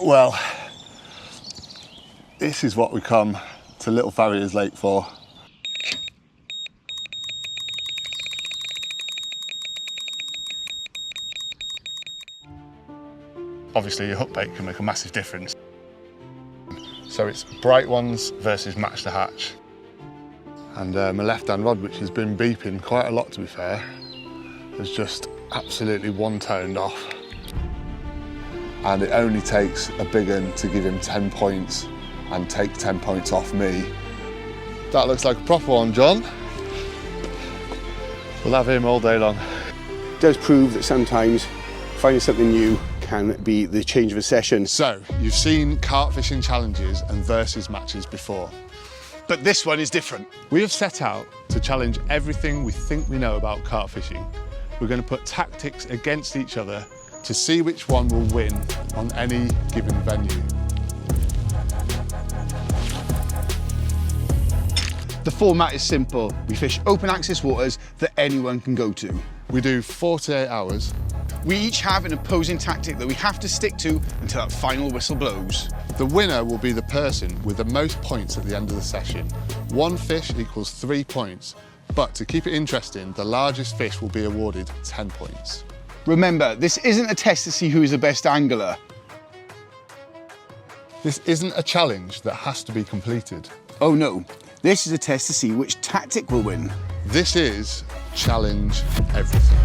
Well, this is what we come to Little Farriers Lake for. Obviously your hook bait can make a massive difference. So it's bright ones versus match the hatch. And my left-hand rod, which has been beeping quite a lot to be fair, has just absolutely one-toned off. And it only takes a big one to give him 10 points and take 10 points off me. That looks like a proper one, John. We'll have him all day long. It does prove that sometimes finding something new can be the change of a session. So, you've seen carp fishing challenges and versus matches before. But this one is different. We have set out to challenge everything we think we know about carp fishing. We're going to put tactics against each other to see which one will win on any given venue. The format is simple. We fish open access waters that anyone can go to. We do 48 hours. We each have an opposing tactic that we have to stick to until that final whistle blows. The winner will be the person with the most points at the end of the session. One fish equals 3 points, but to keep it interesting, the largest fish will be awarded 10 points. Remember, this isn't a test to see who is the best angler. This isn't a challenge that has to be completed. Oh no, this is a test to see which tactic will win. This is Challenge Everything.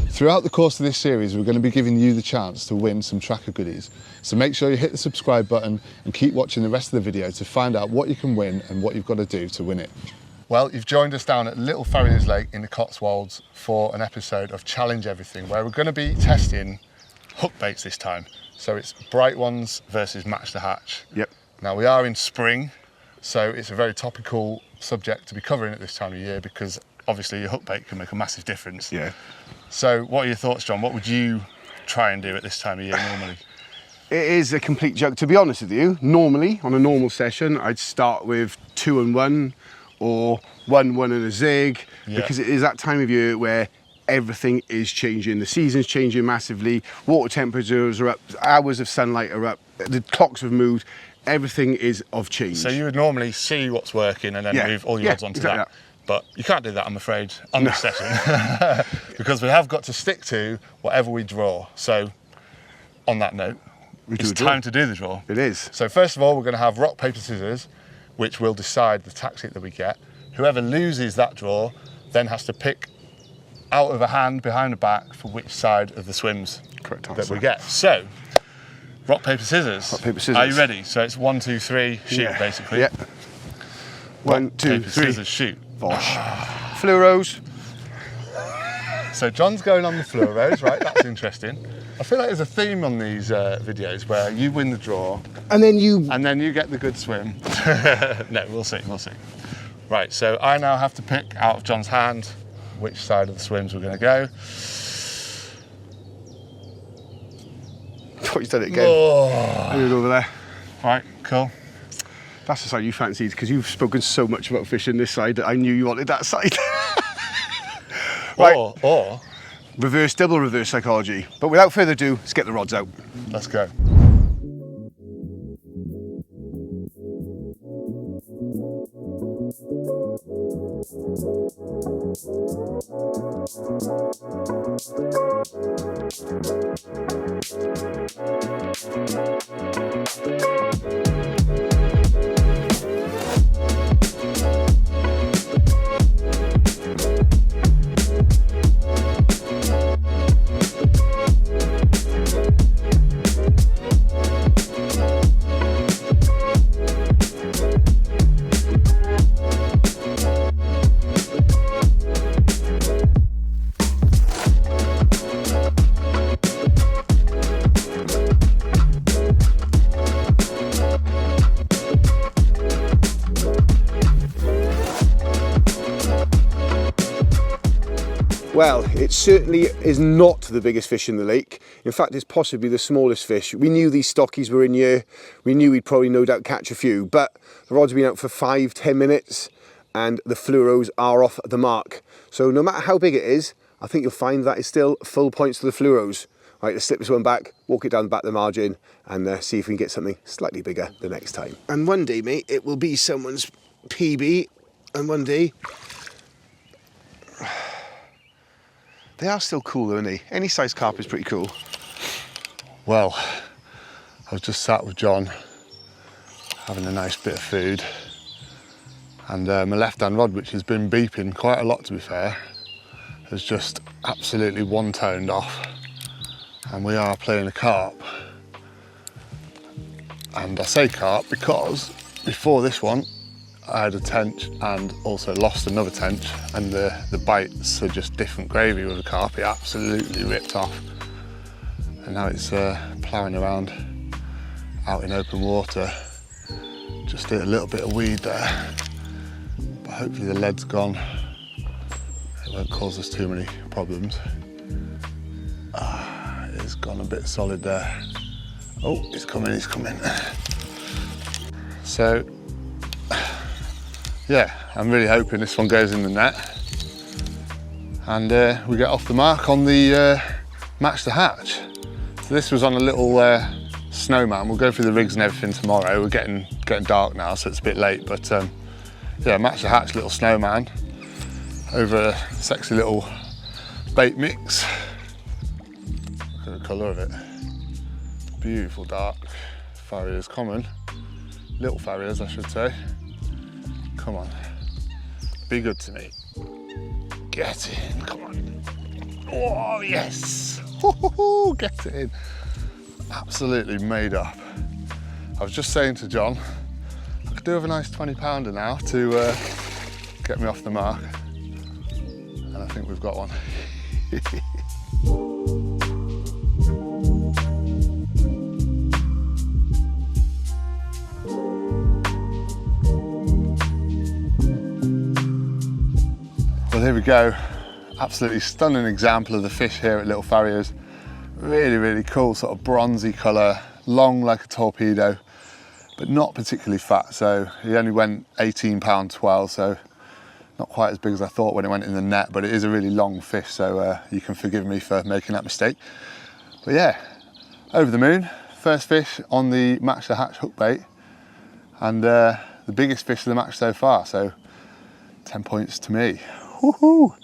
Throughout the course of this series, we're going to be giving you the chance to win some Trakker goodies. So make sure you hit the subscribe button and keep watching the rest of the video to find out what you can win and what you've got to do to win it. Well, you've joined us down at Little Farriers Lake in the Cotswolds for an episode of Challenge Everything, where we're going to be testing hook baits this time. So it's bright ones versus match the hatch. Yep. Now we are in spring, so it's a very topical subject to be covering at this time of year because obviously your hook bait can make a massive difference. Yeah. So what are your thoughts, John? What would you try and do at this time of year normally? It is a complete joke, to be honest with you. Normally, on a normal session, I'd start with 2 and 1 or 1, 1 and a zig, because it is that time of year where everything is changing. The season's changing massively, water temperatures are up, hours of sunlight are up, the clocks have moved, everything is of change. So you would normally see what's working and then move all your odds onto that. But you can't do that, I'm afraid, on this session, because we have got to stick to whatever we draw. So, on that note, it's time to do the draw. It is. So first of all, we're going to have rock, paper, scissors, which will decide the tactic that we get. Whoever loses that draw then has to pick out of a hand behind the back for which side of the swims that we get. So, rock, paper, scissors. Rock, paper, scissors. Are you ready? So it's 1, 2, 3, shoot, basically. Yeah. 1, 2, paper, 3. scissors, shoot. Bosh. Fluoros. So John's going on the fluoros, right? That's interesting. I feel like there's a theme on these videos where you win the draw, and then you get the good swim. No, we'll see. Right, so I now have to pick out of John's hand which side of the swims we're going to go. Oh, he's done it again. Oh. Move it over there. Right, cool. That's the side you fancied, because you've spoken so much about fishing this side that I knew you wanted that side. Right. Or double reverse psychology. But without further ado, let's get the rods out. Let's go. Well, it certainly is not the biggest fish in the lake. In fact, it's possibly the smallest fish. We knew these stockies were in here. We knew we'd probably no doubt catch a few, but the rod's been out for 5-10 minutes and the fluoros are off the mark. So no matter how big it is, I think you'll find that is still full points to the fluoros. Right, let's slip this one back, walk it down the back of the margin, and see if we can get something slightly bigger the next time. And one day, mate, it will be someone's PB, and one day... They are still cool, though, aren't they? Any size carp is pretty cool. Well, I was just sat with John, having a nice bit of food, and my left-hand rod, which has been beeping quite a lot, to be fair, has just absolutely one-toned off. And we are playing a carp. And I say carp because before this one, I had a tench and also lost another tench, and the bites are just different gravy with a carp. It absolutely ripped off. And now it's ploughing around out in open water. Just did a little bit of weed there, but hopefully the lead's gone. It won't cause us too many problems. It's gone a bit solid there. Oh, it's coming, it's coming. So, yeah, I'm really hoping this one goes in the net and we get off the mark on the match the hatch. So this was on a little snowman. We'll go through the rigs and everything tomorrow. We're getting dark now, so it's a bit late, but yeah, match the hatch little snowman over a sexy little bait mix. Look at the colour of it. Beautiful dark farriers, common. Little farriers, I should say. Come on, be good to me. Get in, come on. Oh, yes. Get it in. Absolutely made up. I was just saying to John, I could do with a nice 20-pounder now to get me off the mark. And I think we've got one. Well, here we go. Absolutely stunning example of the fish here at Little Farriers. Really, really cool, sort of bronzy colour, long like a torpedo, but not particularly fat. So he only went 18 pound 12, so not quite as big as I thought when it went in the net, but it is a really long fish, so you can forgive me for making that mistake. But yeah, over the moon, first fish on the match the hatch hook bait, and the biggest fish of the match so far, so 10 points to me. Woohoo!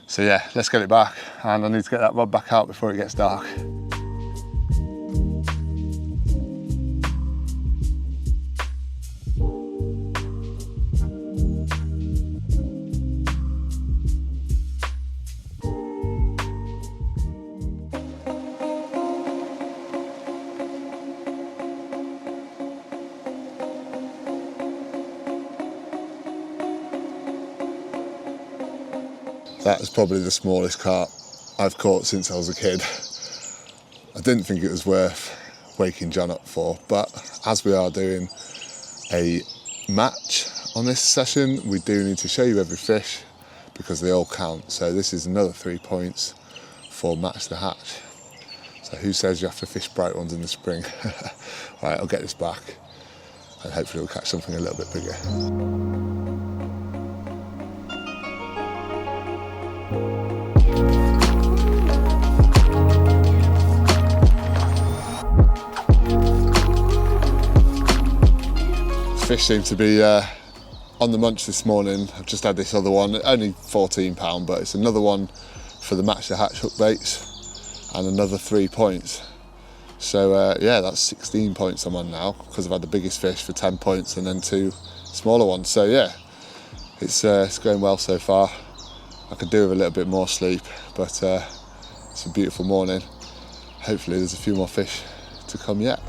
So yeah, let's get it back, and I need to get that rod back out before it gets dark. That is probably the smallest carp I've caught since I was a kid. I didn't think it was worth waking John up for, but as we are doing a match on this session, we do need to show you every fish because they all count. So this is another 3 points for match the hatch. So who says you have to fish bright ones in the spring? Right, I'll get this back and hopefully we'll catch something a little bit bigger. Fish seem to be on the munch this morning. I've just had this other one, only 14 pound, but it's another one for the match the hatch hook baits and another 3 points. So yeah, that's 16 points I'm on now because I've had the biggest fish for 10 points and then 2 smaller ones. So yeah, it's going well so far. I could do with a little bit more sleep, but it's a beautiful morning. Hopefully there's a few more fish to come yet.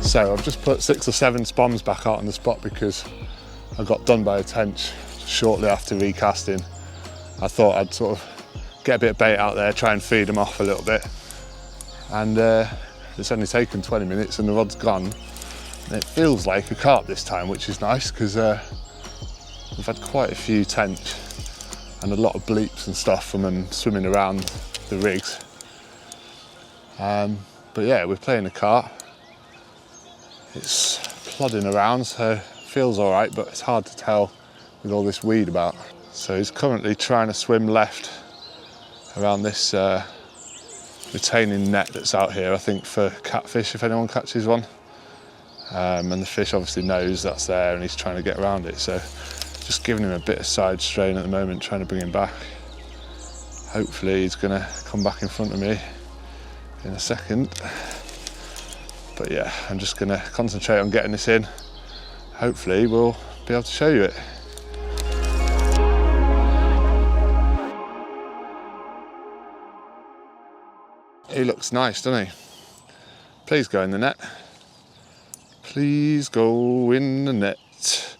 So I've just put 6 or 7 spoms back out on the spot because I got done by a tench shortly after recasting. I thought I'd sort of get a bit of bait out there, try and feed them off a little bit. And it's only taken 20 minutes and the rod's gone. And it feels like a carp this time, which is nice because we've had quite a few tench and a lot of bleeps and stuff from them swimming around the rigs. But yeah, we're playing a carp. It's plodding around, so it feels all right, but it's hard to tell with all this weed about. So he's currently trying to swim left around this retaining net that's out here, I think for catfish, if anyone catches one. And the fish obviously knows that's there and he's trying to get around it. So just giving him a bit of side strain at the moment, trying to bring him back. Hopefully he's gonna come back in front of me in a second. But yeah, I'm just gonna concentrate on getting this in. Hopefully we'll be able to show you it. He looks nice, doesn't he? Please go in the net. Please go in the net.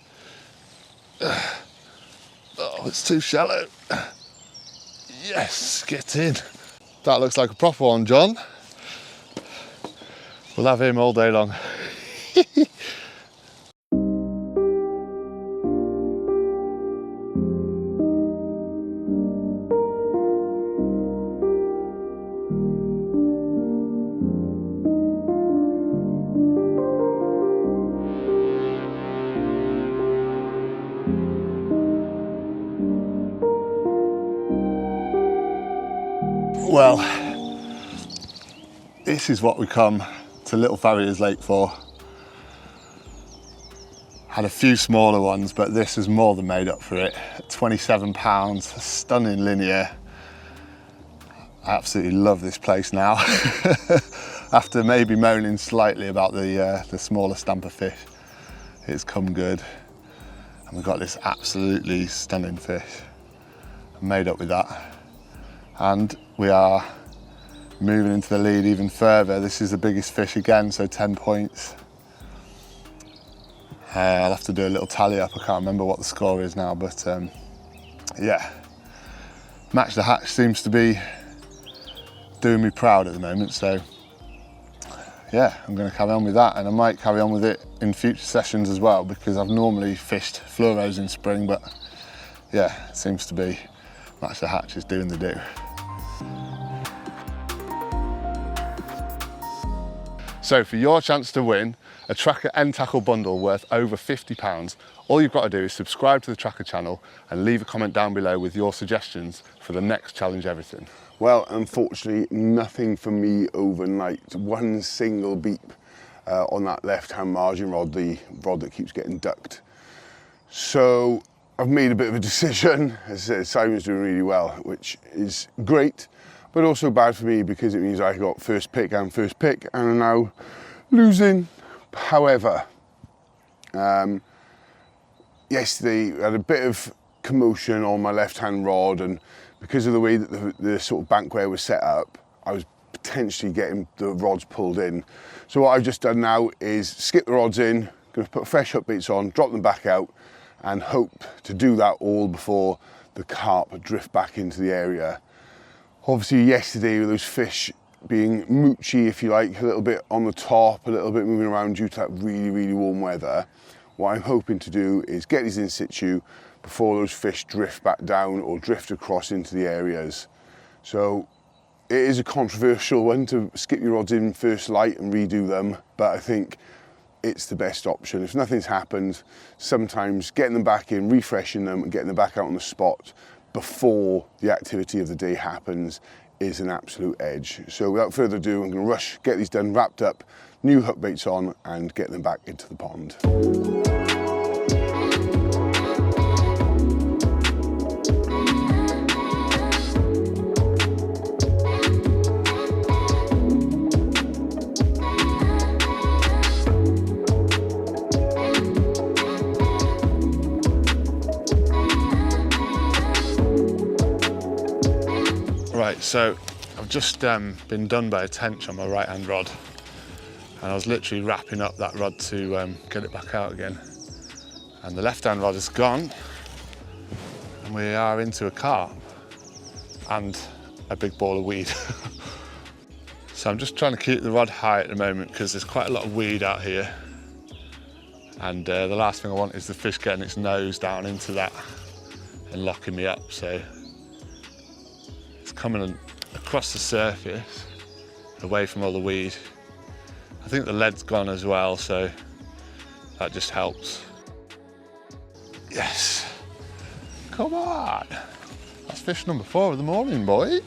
Oh, it's too shallow. Yes, get in. That looks like a proper one, John. We'll have him all day long. Well, this is what we come to Little Farriers Lake for. Had a few smaller ones, but this has more than made up for it. 27 pounds, stunning linear. I absolutely love this place now. After maybe moaning slightly about the smaller stamper fish, it's come good. And we've got this absolutely stunning fish. I'm made up with that. And we are moving into the lead even further. This is the biggest fish again, so 10 points. I'll have to do a little tally up. I can't remember what the score is now, but yeah. Match the Hatch seems to be doing me proud at the moment, so yeah, I'm going to carry on with that, and I might carry on with it in future sessions as well, because I've normally fished fluoros in spring, but yeah, it seems to be Match the Hatch is doing the do. So for your chance to win a Trakker end tackle bundle worth over £50, all you've got to do is subscribe to the Trakker channel and leave a comment down below with your suggestions for the next Challenge Everything. Well, unfortunately, nothing for me overnight. One single beep on that left-hand margin rod, the rod that keeps getting ducked. So I've made a bit of a decision. As I said, Simon's doing really well, which is great, but also bad for me because it means I got first pick, and I'm now losing. However, yesterday I had a bit of commotion on my left-hand rod, and because of the way that the sort of bankware was set up, I was potentially getting the rods pulled in. So what I've just done now is skip the rods in, going to put fresh hook baits on, drop them back out, and hope to do that all before the carp drift back into the area. Obviously yesterday with those fish being moochy, if you like, a little bit on the top, a little bit moving around due to that really, really warm weather, what I'm hoping to do is get these in situ before those fish drift back down or drift across into the areas. So it is a controversial one to skip your rods in first light and redo them, but I think it's the best option. If nothing's happened, sometimes getting them back in, refreshing them and getting them back out on the spot before the activity of the day happens is an absolute edge. So without further ado, I'm going to rush, get these done, wrapped up, new hook baits on, and get them back into the pond. Right, so I've just been done by a tench on my right-hand rod, and I was literally wrapping up that rod to get it back out again. And the left-hand rod is gone, and we are into a carp and a big ball of weed. So I'm just trying to keep the rod high at the moment because there's quite a lot of weed out here. And the last thing I want is the fish getting its nose down into that and locking me up. So it's coming across the surface, away from all the weed. I think the lead's gone as well, so that just helps. Yes, come on. That's fish number 4 of the morning, boy.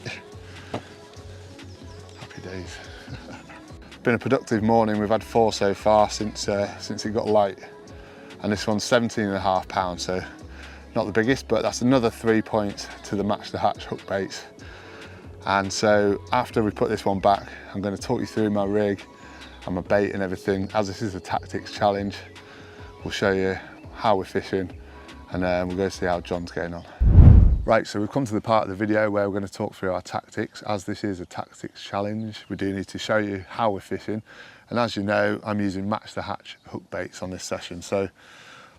Happy days. Been a productive morning. We've had 4 so far since it got light. And this one's 17.5 pounds, so not the biggest, but that's another 3 points to the match the hatch hook baits. And so after we put this one back, I'm going to talk you through my rig and my bait and everything. As this is a tactics challenge, we'll show you how we're fishing, and we'll go see how John's getting on. Right, so we've come to the part of the video where we're going to talk through our tactics. As this is a tactics challenge, we do need to show you how we're fishing. And as you know, I'm using match the hatch hook baits on this session. So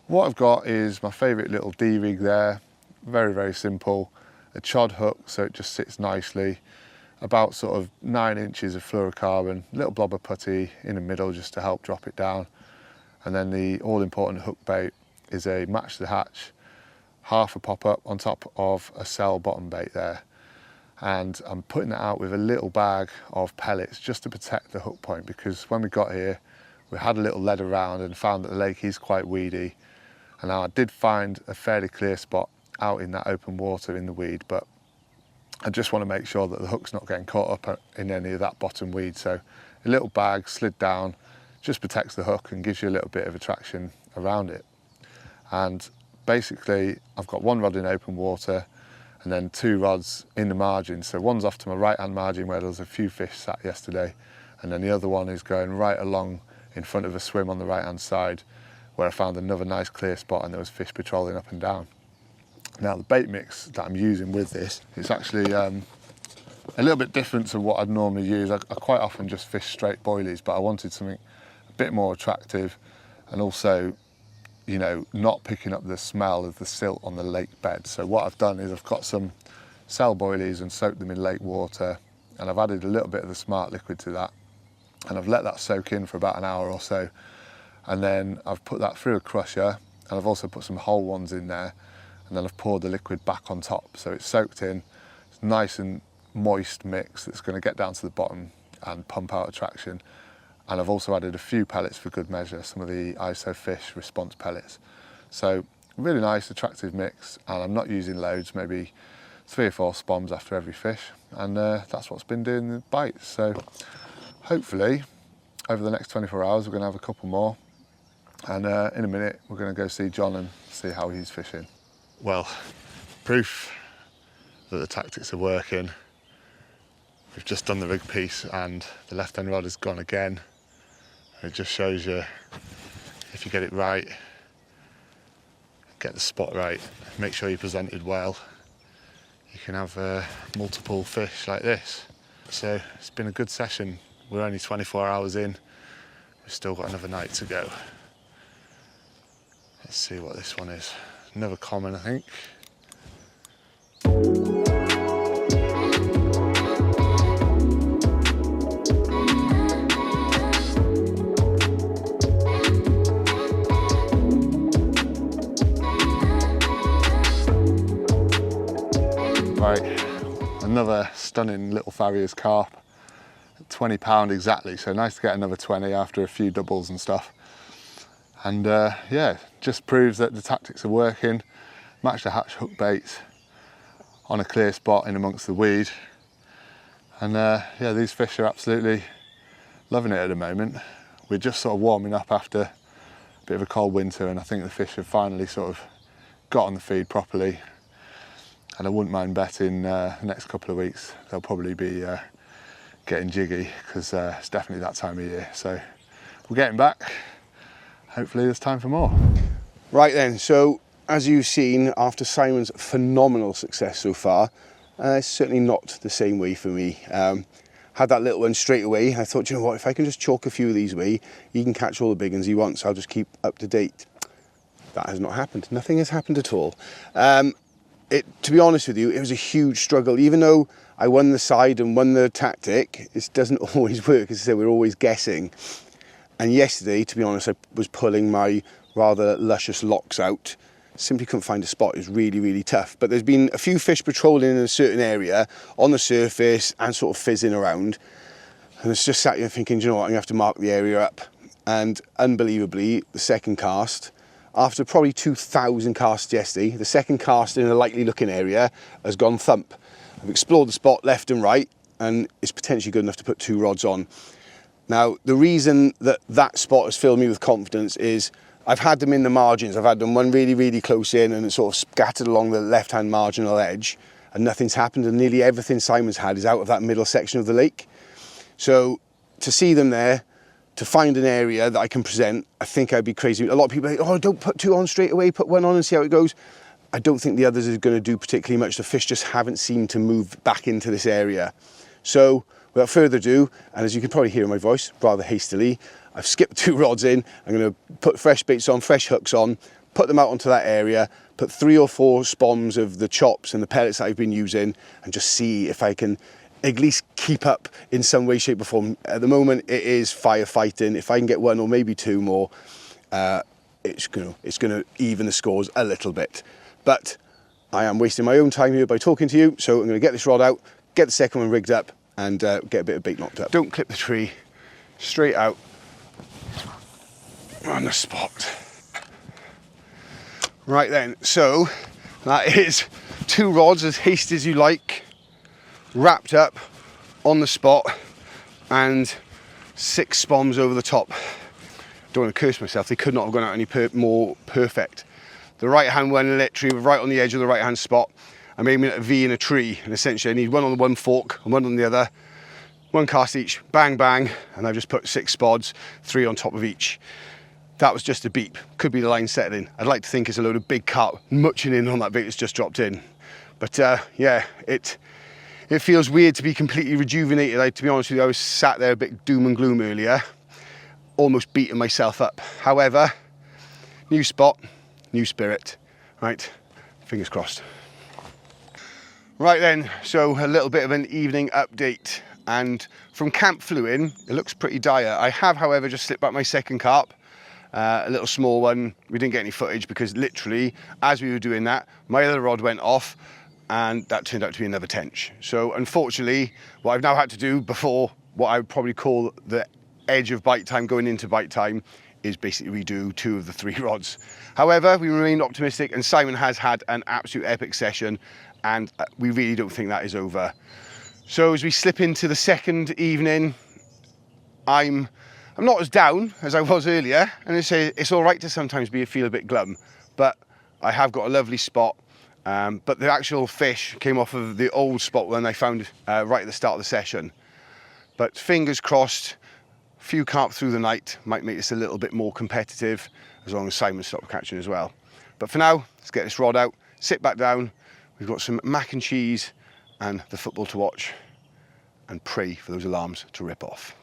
what I've got is my favourite little D-rig there. Very, very simple. A chod hook, so it just sits nicely. About sort of 9 inches of fluorocarbon, little blob of putty in the middle just to help drop it down. And then the all-important hook bait is a match the hatch, half a pop-up on top of a cell bottom bait there. And I'm putting that out with a little bag of pellets just to protect the hook point, because when we got here, we had a little lead around and found that the lake is quite weedy. And now I did find a fairly clear spot out in that open water in the weed, but I just want to make sure that the hook's not getting caught up in any of that bottom weed. So a little bag slid down just protects the hook and gives you a little bit of attraction around it. And basically I've got 1 rod in open water and then 2 rods in the margin. So one's off to my right hand margin where there was a few fish sat yesterday, and then the other one is going right along in front of a swim on the right hand side where I found another nice clear spot and there was fish patrolling up and down. Now the bait mix that I'm using with this is actually a little bit different to what I'd normally use. I quite often just fish straight boilies, but I wanted something a bit more attractive and also, you know, not picking up the smell of the silt on the lake bed. So what I've done is I've got some cell boilies and soaked them in lake water, and I've added a little bit of the smart liquid to that, and I've let that soak in for about an hour or so, and then I've put that through a crusher, and I've also put some whole ones in there, and then I've poured the liquid back on top. So it's soaked in, it's nice and moist mix that's going to get down to the bottom and pump out attraction. And I've also added a few pellets for good measure, some of the ISO Fish response pellets. So really nice, attractive mix, and I'm not using loads, maybe 3 or 4 spoms after every fish, and that's what's been doing the bites. So hopefully over the next 24 hours we're going to have a couple more, and in a minute we're going to go see John and see how he's fishing. Well, proof that the tactics are working. We've just done the rig piece and the left hand rod has gone again. It just shows you, if you get it right, get the spot right, make sure you presented well, you can have multiple fish like this. So it's been a good session. We're only 24 hours in. We've still got another night to go. Let's see what this one is. Another common, I think. Right, another stunning Little Farriers carp, £20 exactly, so nice to get another 20 after a few doubles and stuff. And yeah, just proves that the tactics are working. Match the hatch hook baits on a clear spot in amongst the weed. And yeah, these fish are absolutely loving it at the moment. We're just sort of warming up after a bit of a cold winter, and I think the fish have finally sort of got on the feed properly. And I wouldn't mind betting the next couple of weeks they'll probably be getting jiggy, because it's definitely that time of year. So we're getting back. Hopefully there's time for more. Right then, so as you've seen, after Simon's phenomenal success so far, it's certainly not the same way for me. Had that little one straight away. I thought, you know what, if I can just chalk a few of these away, he can catch all the big ones he wants. I'll just keep up to date. That has not happened. Nothing has happened at all. To be honest with you, it was a huge struggle. Even though I won the side and won the tactic, it doesn't always work. As I say, we're always guessing. And yesterday, to be honest, I was pulling my rather luscious locks out. Simply couldn't find a spot. It was really, really tough. But there's been a few fish patrolling in a certain area on the surface and sort of fizzing around. And it's just sat here thinking, do you know what, I'm gonna have to mark the area up. And unbelievably, the second cast, after probably 2,000 casts yesterday, the second cast in a likely looking area has gone thump. I've explored the spot left and right, and it's potentially good enough to put 2 rods on. Now, the reason that that spot has filled me with confidence is I've had them in the margins. I've had them one really, really close in and it's sort of scattered along the left-hand marginal edge, and nothing's happened, and nearly everything Simon's had is out of that middle section of the lake. So to see them there, to find an area that I can present, I think I'd be crazy. A lot of people are like, oh, don't put 2 on straight away, put 1 on and see how it goes. I don't think the others are going to do particularly much. The fish just haven't seemed to move back into this area. So without further ado, and as you can probably hear in my voice, rather hastily, I've skipped 2 rods in. I'm going to put fresh baits on, fresh hooks on, put them out onto that area, put 3 or 4 spoms of the chops and the pellets that I've been using, and just see if I can at least keep up in some way, shape or form. At the moment, it is firefighting. If I can get 1 or maybe 2 more, it's going to even the scores a little bit. But I am wasting my own time here by talking to you, so I'm going to get this rod out, get the second one rigged up, and get a bit of bait knocked up. Don't clip the tree, straight out on the spot. Right then, so that is 2 rods, as hasty as you like, wrapped up on the spot, and 6 spoms over the top. Don't want to curse myself, they could not have gone out any more perfect. The right hand one literally right on the edge of the right hand spot. I'm aiming at a V in a tree, and essentially I need 1 on one fork and 1 on the other. 1 cast each, bang bang, and I've just put 6 spods, 3 on top of each. That was just a beep, could be the line settling. I'd like to think it's a load of big carp muching in on that bait that's just dropped in. But yeah, it feels weird to be completely rejuvenated. To be honest with you, I was sat there a bit doom and gloom earlier, almost beating myself up. However, new spot, new spirit, right? Fingers crossed. Right then, so a little bit of an evening update. And from Camp Flewin, it looks pretty dire. I have, however, just slipped back my second carp, a little small one. We didn't get any footage because literally, as we were doing that, my other rod went off, and that turned out to be another tench. So unfortunately, what I've now had to do before what I would probably call the edge of bite time going into bite time is basically redo 2 of the 3 rods. However, we remain optimistic, and Simon has had an absolute epic session, and we really don't think that is over. So as we slip into the second evening, I'm not as down as I was earlier, and it's all right to sometimes feel a bit glum, but I have got a lovely spot. But the actual fish came off of the old spot one I found right at the start of the session. But fingers crossed, a few carp through the night might make this a little bit more competitive, as long as Simon stopped catching as well. But for now, let's get this rod out, sit back down. We've got some mac and cheese and the football to watch, and pray for those alarms to rip off.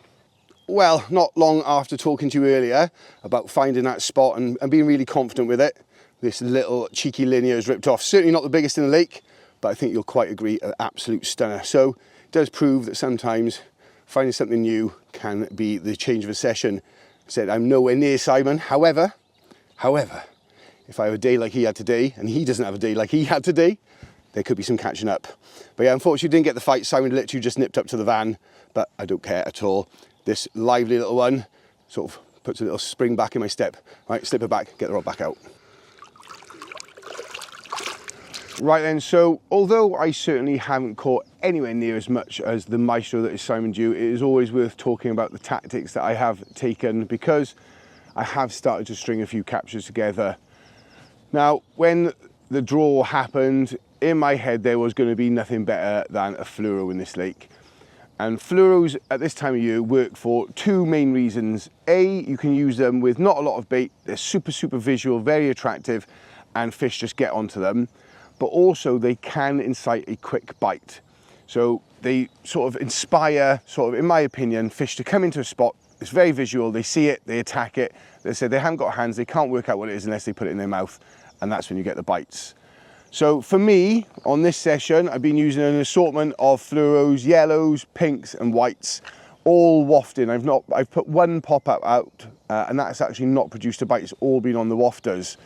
Well, not long after talking to you earlier about finding that spot and being really confident with it, this little cheeky linear is ripped off. Certainly not the biggest in the lake, but I think you'll quite agree, an absolute stunner. So it does prove that sometimes finding something new can be the change of a session. I said I'm nowhere near Simon. However, if I have a day like he had today, and he doesn't have a day like he had today, there could be some catching up. But yeah, unfortunately didn't get the fight. Simon literally just nipped up to the van, but I don't care at all. This lively little one sort of puts a little spring back in my step. Right, slip it back, get the rod back out. Right then, so although I certainly haven't caught anywhere near as much as the maestro that is Simon Dew, it is always worth talking about the tactics that I have taken, because I have started to string a few captures together. Now, when the draw happened, in my head there was going to be nothing better than a fluoro in this lake. And fluoros at this time of year work for 2 main reasons. A, you can use them with not a lot of bait. They're super visual, very attractive, and fish just get onto them. But also they can incite a quick bite. So they sort of inspire, in my opinion, fish to come into a spot. It's very visual, they see it, they attack it. They say they haven't got hands, they can't work out what it is unless they put it in their mouth, and that's when you get the bites. So for me, on this session, I've been using an assortment of fluoros, yellows, pinks and whites, all wafting. I've put one pop-up out, and that's actually not produced a bite. It's all been on the wafters,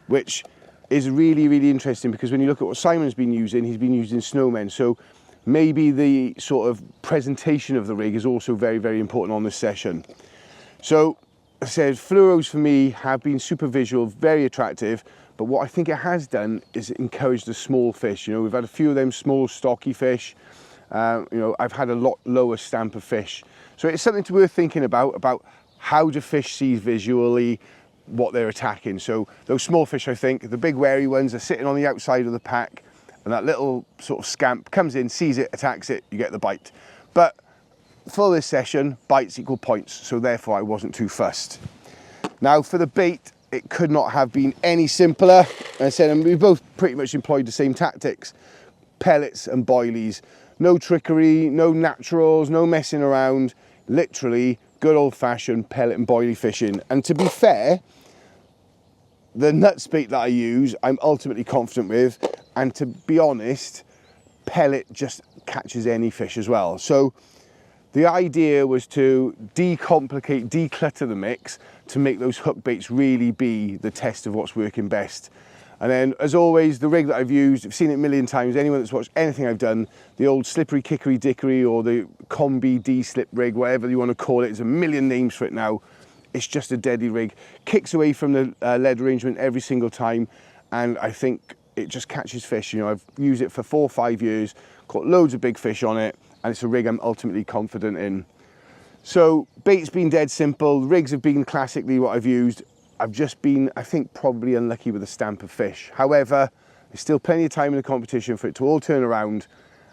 which is really, really interesting, because when you look at what Simon's been using, he's been using snowmen. So maybe the sort of presentation of the rig is also very, very important on this session. So I said, fluoros for me have been super visual, very attractive, but what I think it has done is encourage the small fish. You know, we've had a few of them small, stocky fish. You know, I've had a lot lower stamp of fish. So it's something to worth thinking about how do fish see visually what they're attacking. So those small fish, I think, the big wary ones are sitting on the outside of the pack, and that little sort of scamp comes in, sees it, attacks it, you get the bite. But for this session, bites equal points, so therefore I wasn't too fussed. Now for the bait, it could not have been any simpler. I said, and we both pretty much employed the same tactics. Pellets and boilies. No trickery, no naturals, no messing around. Literally good old-fashioned pellet and boilie fishing. And to be fair, the nuts bait that I use, I'm ultimately confident with. And to be honest, pellet just catches any fish as well. So the idea was to decomplicate, declutter the mix to make those hook baits really be the test of what's working best. And then, as always, the rig that I've used, I've seen it a million times. Anyone that's watched anything I've done, the old slippery kickery dickery or the combi D-slip rig, whatever you want to call it, there's a million names for it now. It's just a deadly rig. Kicks away from the lead arrangement every single time, and I think it just catches fish. You know, I've used it for 4 or 5 years, caught loads of big fish on it, and it's a rig I'm ultimately confident in. So bait's been dead simple. Rigs have been classically what I've used. I've just been, I think, probably unlucky with the stamp of fish. However, there's still plenty of time in the competition for it to all turn around,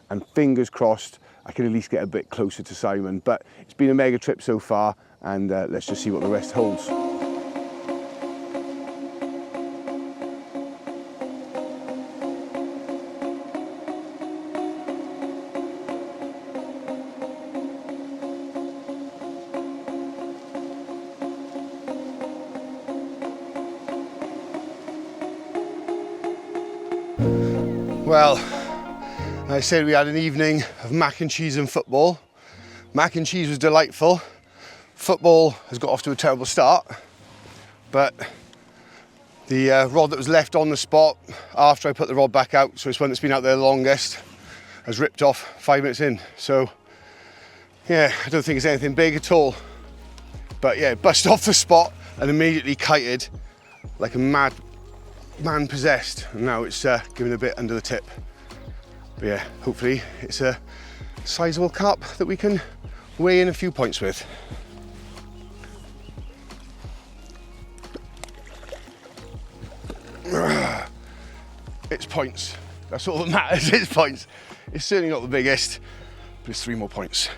and fingers crossed I can at least get a bit closer to Simon. But it's been a mega trip so far, and let's just see what the rest holds. Well, I said we had an evening of mac and cheese and football. Mac and cheese was delightful. Football has got off to a terrible start, but the rod that was left on the spot after I put the rod back out, so it's one that's been out there the longest, has ripped off 5 minutes in. So yeah, I don't think it's anything big at all. But yeah, busted off the spot and immediately kited like a man possessed, and now it's giving a bit under the tip. But yeah, hopefully it's a sizable carp that we can weigh in a few points with. It's points, that's all that matters. It's points. It's certainly not the biggest, but it's 3 more points.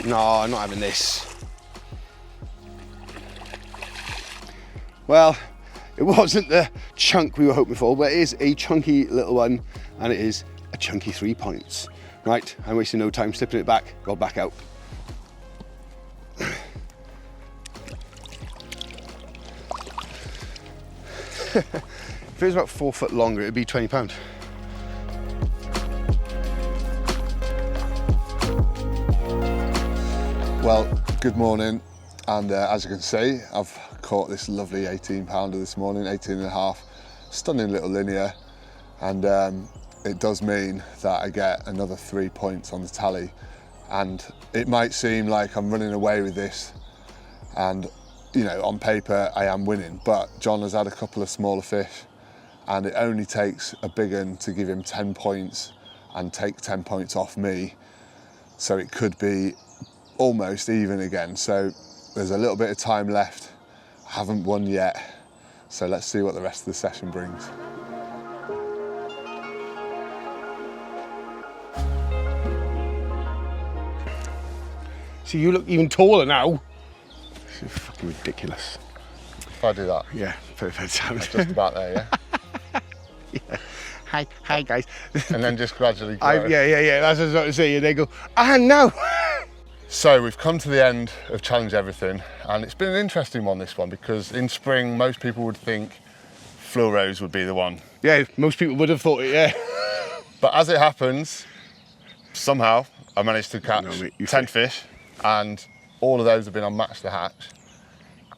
No, I'm not having this. Well, it wasn't the chunk we were hoping for, but it is a chunky little one, and it is a chunky 3 points. Right, I'm wasting no time slipping it back, rod back out. If it was about 4 foot longer, it'd be £20. Well, good morning, and as you can see, I've caught this lovely 18 pounder this morning, 18 and a half, stunning little linear, and it does mean that I get another 3 points on the tally. And it might seem like I'm running away with this, and you know, on paper I am winning, but John has had a couple of smaller fish, and it only takes a big one to give him 10 points and take 10 points off me, so it could be almost even again. So there's a little bit of time left. I haven't won yet, so let's see what the rest of the session brings. See, you look even taller now. This is fucking ridiculous. If I do that? Yeah, perfect sound. Just about there, yeah? Yeah. Hi guys. And then just gradually grow. Yeah, that's what I was about to say. And they go, and now. So we've come to the end of Challenge Everything, and it's been an interesting one, this one, because in spring most people would think fluoros would be the one. Yeah, most people would have thought it, yeah. But as it happens, somehow I managed to catch No, mate, 10 fish, and all of those have been on match the hatch,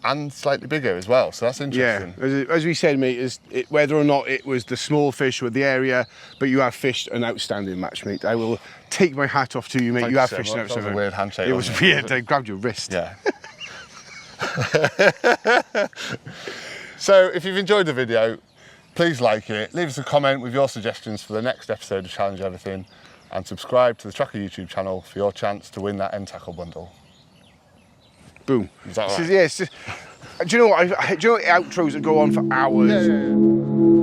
and slightly bigger as well. So that's interesting. Yeah, as we said, mate, whether or not it was the small fish with the area, but you have fished an outstanding match, mate. I will take my hat off to you, mate. Thank you have so fished an much. That was outstanding. a weird handshake. It was weird. I grabbed your wrist. Yeah. So if you've enjoyed the video, please like it, leave us a comment with your suggestions for the next episode of Challenge Everything, and subscribe to the Trakker YouTube channel for your chance to win that end tackle bundle. Boom. Is that right? Yeah, do you know what? Do you know what outros that go on for hours? Yeah.